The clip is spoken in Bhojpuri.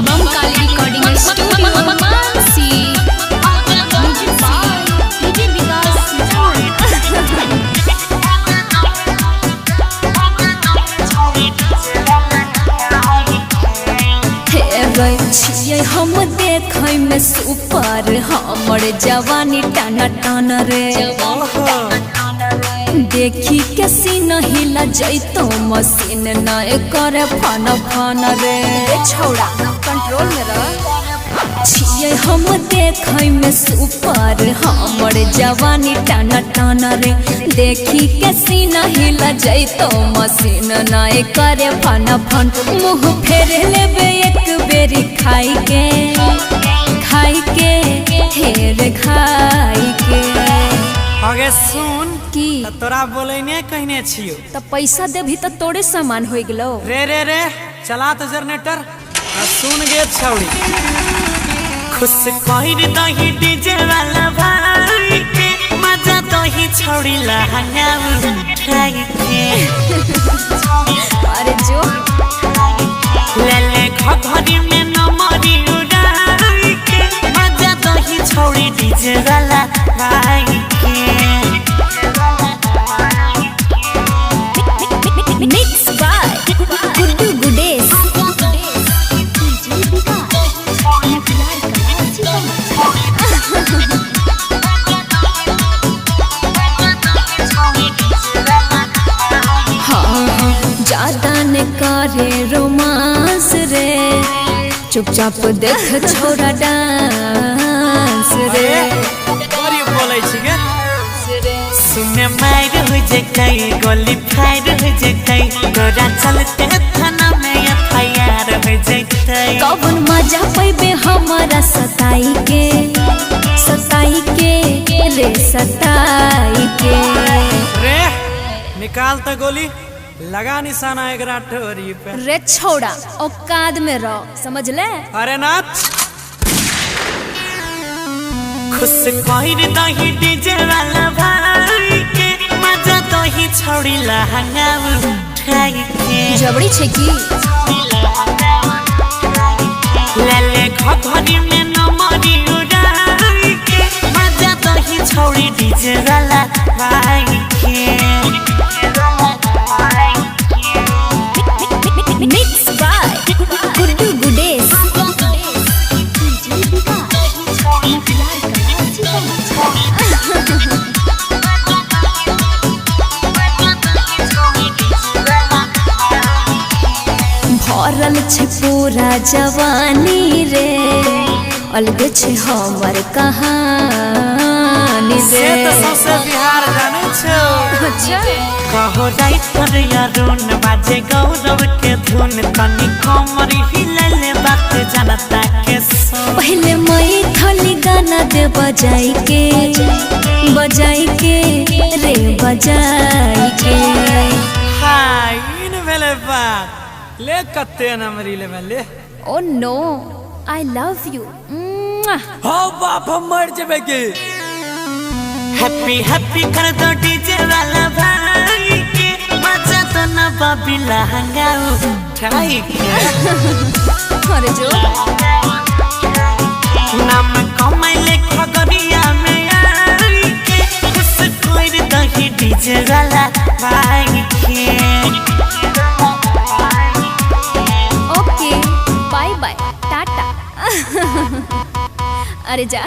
बमकाली रिकॉर्डिंग स्टूडियो मानसी छियै हम देखै में सुपर हमर जवानी टाना टाना रे देखी के सीन हिला जैतो मशीन न करे फन फन रे छौड़ा कंट्रोल में रह छियै हम देखै में सुपर हमर जवानी टाना टाना रे देखी के सीन हिला जैतो मशीन न करे फन फन मुँह फेर लेबे एक बेरी खाई के हेर खाई के आगे सुन की तोरा बोलेने कहने छियो तो पैसा देभी तो तोड़े सामान हो गेलो रे चला तो जनरेटर सुन गे छौड़ी खुश कहिर दही डीजे वाला भाई के मजा दही छौड़ी लहंगा उठाई के अरे जो ले ले घघरी में नमरी उड़ाई के मजा दही छौड़ी डीजे वाला भाई के मिक्स बाय गुड्डू गुडेस ज्यादा ने करे रोमांस रे चुपचाप देख छोरा डांस रे बड़ी बोलै छी गे सुने मार हो जतै गोली फायर हो जतै तोरा चलते थाना में एफआईआर हो जतै कौन मजा पैबे हमारा सताई के रे सताई के रे निकाल तो गोली लगा निशाना एकरा ठोरी पे रे छोड़ा औकात में रहो समझ ले अरे नाथ खुश कहिर दही डीजे वाला भाई के मजा दही छौड़ी लहंगा उठाई के जबड़ी छे की ले ले घघरी में नमरी उड़ाई के मजा दही छौड़ी डीजे वाला भाई के मिक्स बाय गुड्डू गुडेस भरल छे पूरा जवानी रे अलगे छे हमर कहानी से रे तो सबसे बिहार जाने छो अच्छा कहो राइट पर यारून बाजे गौरव के धुन तनी कमर हिलले बात जनता के सो पहले मई थली गाना दे बजाई के रे बजाई के हाय इन भेले बात ले कते नंबरी ले ले oh no I love you हो बाप हम मर जेबे के हैप्पी हैप्पी कर दो डीजे वाला भाई के मजा तो ना बाबी लहंगा उठाई के अरे जो नाम कमाइले खगरिया में आई के खुश कोई दही डीजे वाला भाई के ओके बाय बाय टाटा अरे जा